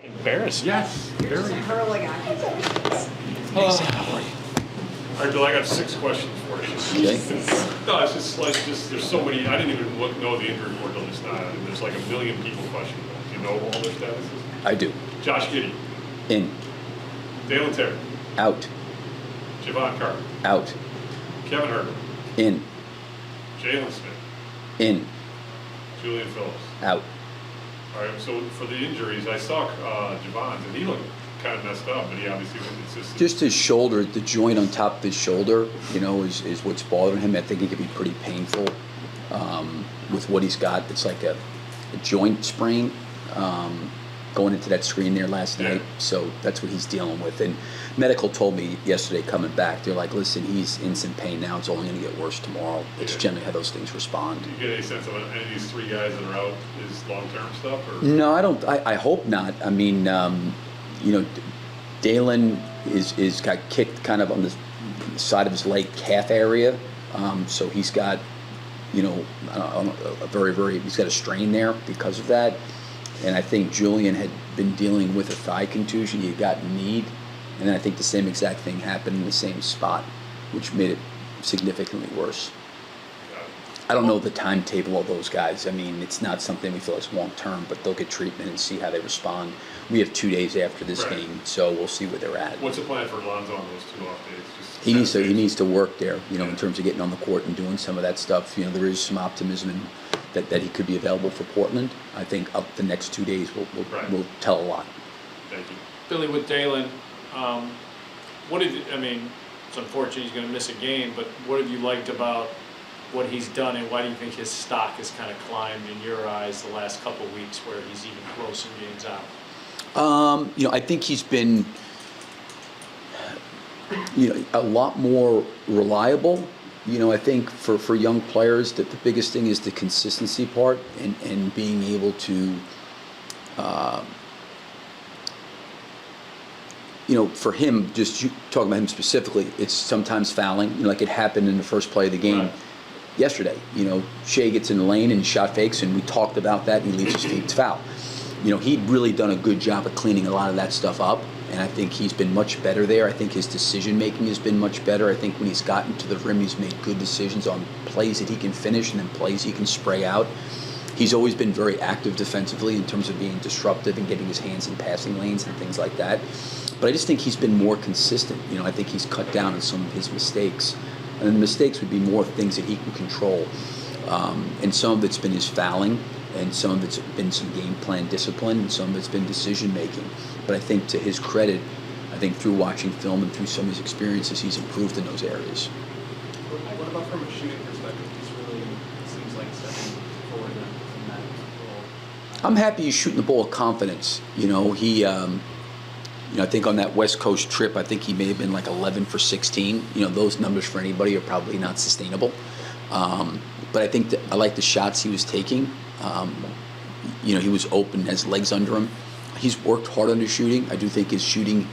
Embarrassing. Yes, very. Hurling accusations. All right, Bill, I got 6 questions for you. Okay. No, it's just like, there's so many, I didn't even know the injury report till just now. And there's like a million people questioning them. Do you know all their statuses? I do. Josh Giddey, In. Dalon Terry, Out. Javon Carter, Out. Kevin Herter, In. Jalen Smith, In. Julian Phillips. Out. All right, so for the injuries, I saw Javon's, and he looked kind of messed up, but he obviously was consistent. Just his shoulder, the joint on top of his shoulder, is what's bothering him. I think it could be pretty painful with what he's got. It's like a joint sprain going into that screen there last night. So that's what he's dealing with. And medical told me yesterday coming back, they're like, listen, he's in some pain now. It's only going to get worse tomorrow. It's generally how those things respond. Do you get any sense of any of these 3 guys that are out is long-term stuff? Or? No, I don't. I hope not. I mean, Dalon is got kicked kind of on the side of his leg calf area, so he's got, he's got a strain there because of that. And I think Julian had been dealing with a thigh contusion. He had gotten kneed, and then I think the same exact thing happened in the same spot, which made it significantly worse. I don't know the timetable of those guys. I mean, it's not something we feel is long-term, but they'll get treatment and see how they respond. We have 2 days after this game, so we'll see where they're at. What's the plan for Lonzo on those 2 off days? He needs to work there, in terms of getting on the court and doing some of that stuff. There is some optimism that he could be available for Portland. I think up the next 2 days will tell a lot. Thank you. Billy, with Dalon, it's unfortunate he's going to miss a game, but what have you liked about what he's done, and why do you think his stock has kind of climbed in your eyes the last couple of weeks where he's even close in games out? I think he's been, a lot more reliable. I think for young players that the biggest thing is the consistency part and being able to, for him, just talking about him specifically, it's sometimes fouling, like it happened in the first play of the game. Right. Yesterday, Shea gets in the lane and shot fakes, and we talked about that, and he leaves his feet to foul. He'd really done a good job of cleaning a lot of that stuff up, and I think he's been much better there. I think his decision-making has been much better. I think when he's gotten to the rim, he's made good decisions on plays that he can finish and then plays he can spray out. He's always been very active defensively in terms of being disruptive and getting his hands in passing lanes and things like that. But I just think he's been more consistent. I think he's cut down on some of his mistakes. And the mistakes would be more things that he can control. And some of it's been his fouling, and some of it's been some game plan discipline, and some of it's been decision making. But I think to his credit, I think through watching film and through some of his experiences, he's improved in those areas. What about from a shooting perspective? He's really seems like stepping forward in that role. I'm happy he's shooting the ball with confidence. I think on that West Coast trip, I think he may have been like 11 for 16. Those numbers for anybody are probably not sustainable. But I think I like the shots he was taking. He was open, has legs under him. He's worked hard on his shooting. I do think his shooting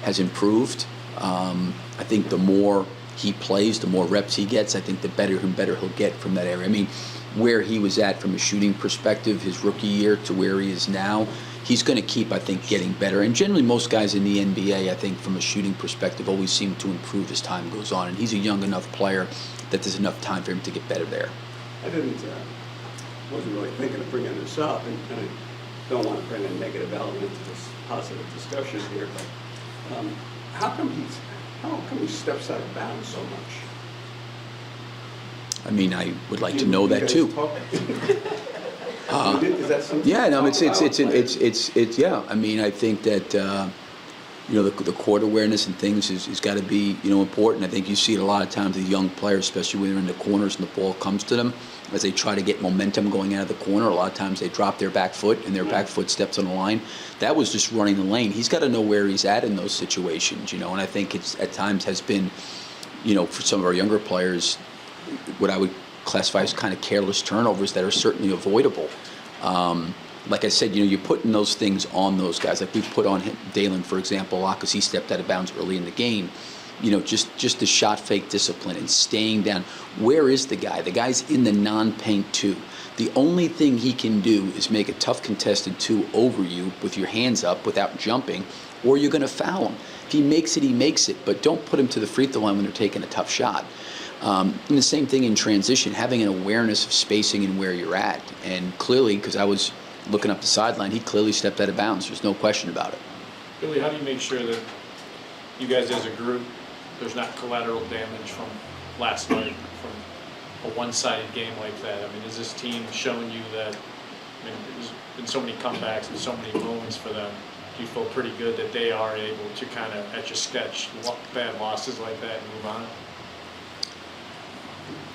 has improved. I think the more he plays, the more reps he gets, I think the better and better he'll get from that area. I mean, where he was at from a shooting perspective, his rookie year to where he is now, he's going to keep, I think, getting better. And generally, most guys in the NBA, I think, from a shooting perspective, always seem to improve as time goes on. And he's a young enough player that there's enough time for him to get better there. Wasn't really thinking of bringing this up, and I don't want to bring a negative element to this positive discussion here, but how come he steps out of bounds so much? I mean, I would like to know that too. Is that something? Yeah, no, it's yeah. I mean, I think that the court awareness and things is got to be important. I think you see it a lot of times with young players, especially when they're in the corners and the ball comes to them, as they try to get momentum going out of the corner. A lot of times they drop their back foot and their back foot steps on the line. That was just running the lane. He's got to know where he's at in those situations, and I think it's at times has been, for some of our younger players, what I would classify as kind of careless turnovers that are certainly avoidable. Like I said, you're putting those things on those guys. Like we put on Dalon, for example, a lot because he stepped out of bounds early in the game. just the shot fake discipline and staying down. Where is the guy? The guy's in the non-paint two. The only thing he can do is make a tough contested two over you with your hands up without jumping, or you're going to foul him. If he makes it, he makes it, but don't put him to the free throw line when they're taking a tough shot. And the same thing in transition, having an awareness of spacing and where you're at. And clearly, because I was looking up the sideline, he clearly stepped out of bounds. There's no question about it. Billy, how do you make sure that you guys as a group, there's not collateral damage from last night, from a one-sided game like that? I mean, is this team showing you that, I mean, there's been so many comebacks and so many moments for them. Do you feel pretty good that they are able to kind of etch a sketch bad losses like that and move on?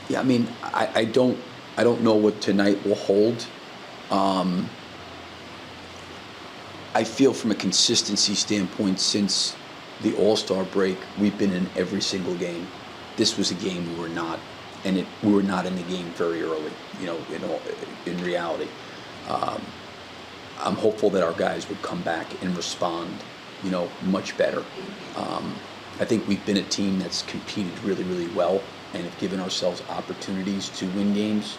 Yeah, I mean, I don't know what tonight will hold. I feel from a consistency standpoint, since the All-Star break, we've been in every single game. This was a game we were not, and we were not in the game very early. In reality, I'm hopeful that our guys would come back and respond, much better. I think we've been a team that's competed really, really well and have given ourselves opportunities to win games.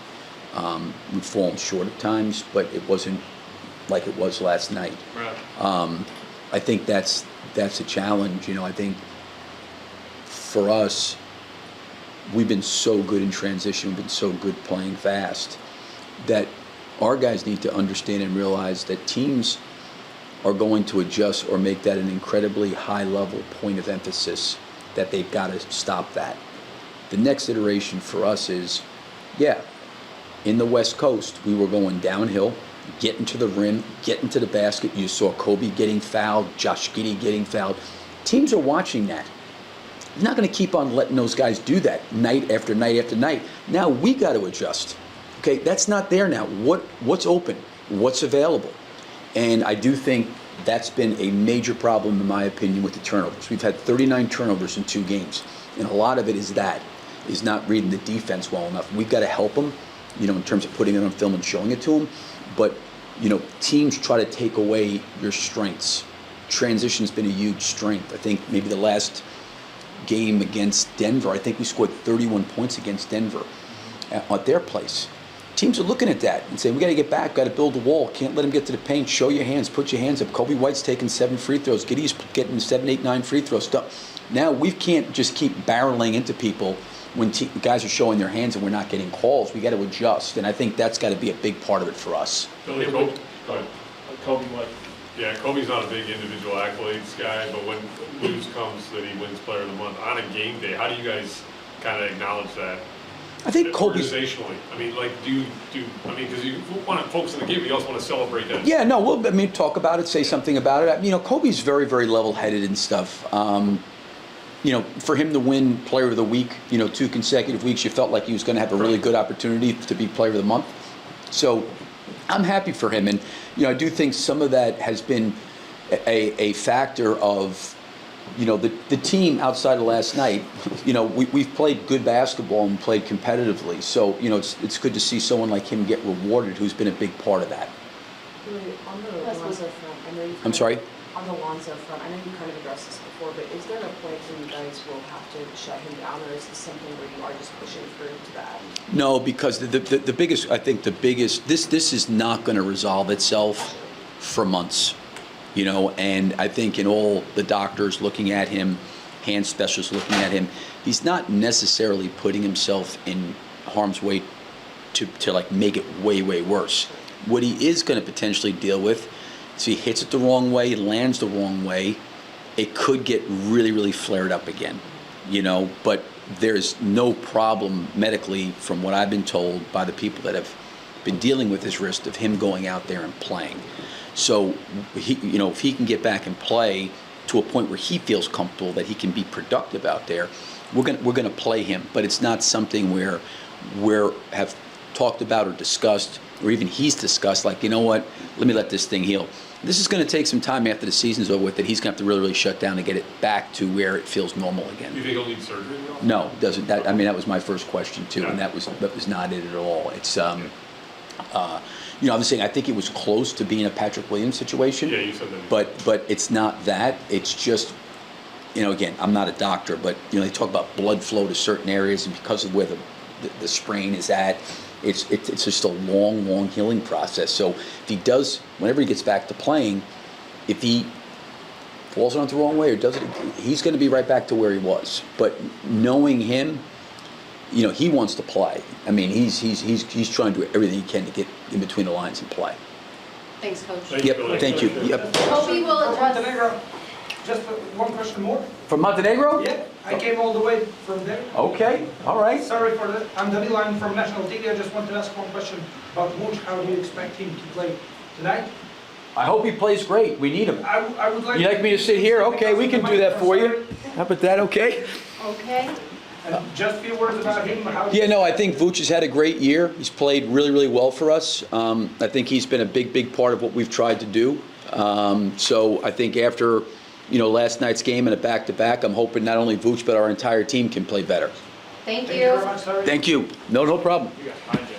We've fallen short at times, but it wasn't like it was last night. Right. I think that's a challenge. I think for us, we've been so good in transition, we've been so good playing fast, that our guys need to understand and realize that teams are going to adjust or make that an incredibly high-level point of emphasis, that they've got to stop that. The next iteration for us is, in the West Coast, we were going downhill, getting to the rim, getting to the basket. You saw Coby getting fouled, Josh Giddey getting fouled. Teams are watching that. You're not going to keep on letting those guys do that night after night after night. Now we got to adjust. Okay, that's not there now. What's open? What's available? And I do think that's been a major problem, in my opinion, with the turnovers. We've had 39 turnovers in 2 games, and a lot of it is not reading the defense well enough. We've got to help them, in terms of putting it on film and showing it to them. But, teams try to take away your strengths. Transition's been a huge strength. I think maybe the last game against Denver, I think we scored 31 points against Denver at their place. Teams are looking at that and saying, we got to get back, got to build a wall, can't let them get to the paint, show your hands, put your hands up. Coby White's taking 7 free throws, Giddey's getting 7, 8, 9 free throws. Now we can't just keep barreling into people when guys are showing their hands and we're not getting calls. We got to adjust, and I think that's got to be a big part of it for us. Billy, Coby, go ahead. Coby, what? Yeah, Kobe's not a big individual accolades guy, but when news comes that he wins Player of the Month on a game day, how do you guys kind of acknowledge that? I think Kobe's... Organizationally, I mean, because you want to focus on the game, but you also want to celebrate that. Yeah, no, we'll talk about it, say something about it. Kobe's very, very level-headed and stuff. For him to win Player of the Week, 2 consecutive weeks, you felt like he was going to have a really good opportunity to be Player of the Month. So I'm happy for him, and I do think some of that has been a factor of the team outside of last night. We've played good basketball and played competitively, so it's good to see someone like him get rewarded, who's been a big part of that. Really, on the Lonzo front, I know you. I'm sorry? On the Lonzo front, I know you kind of addressed this before, but is there a point when you guys will have to shut him down, or is this something where you are just pushing through to that? No, because the biggest, this is not going to resolve itself for months, and I think in all the doctors looking at him, hand specialists looking at him, he's not necessarily putting himself in harm's way to like make it way, way worse. What he is going to potentially deal with, so he hits it the wrong way, lands the wrong way, it could get really, really flared up again, but there's no problem medically, from what I've been told by the people that have been dealing with his wrist, of him going out there and playing. So he, if he can get back and play to a point where he feels comfortable that he can be productive out there, we're gonna play him. But it's not something where have talked about or discussed, or even he's discussed, like, let me let this thing heal. This is going to take some time after the season's over with, that he's going to have to really, really shut down to get it back to where it feels normal again. Do you think he'll need surgery though? No, it doesn't. That was my first question too, and that was not it at all. It's I was saying I think it was close to being a Patrick Williams situation. Yeah, you said that. But it's not that. It's just you know, again, I'm not a doctor, but, you know, they talk about blood flow to certain areas, and because of where the sprain is at, it's just a long healing process. So if he does, whenever he gets back to playing, if he falls on it the wrong way or does it, he's going to be right back to where he was. But knowing him, you know, he wants to play. I mean, he's trying to do everything he can to get in between the lines and play. Thanks, Coach. Thank you, Yep, Billy. thank you. Yep. Kobe will address. Montenegro, just one question more. From Montenegro? Yeah, I came all the way from there. Okay, all right. Sorry for that. I'm Dalon from National TV. I just want to ask one question about Vooch. How do you expect him to play tonight? I hope he plays great. We need him. I would like. You like me to sit here? Okay, we can do that for you. How about that, okay? Okay. And just a few words about him. How Yeah, no, I think Vooch has had a great year. He's played really well for us. I think he's been a big part of what we've tried to do. So I think after, you know, last night's game and a back-to-back, I'm hoping not only Vooch but our entire team can play better. Thank Thank you very much, sir. Thank you. No problem. You got mine, Jeff.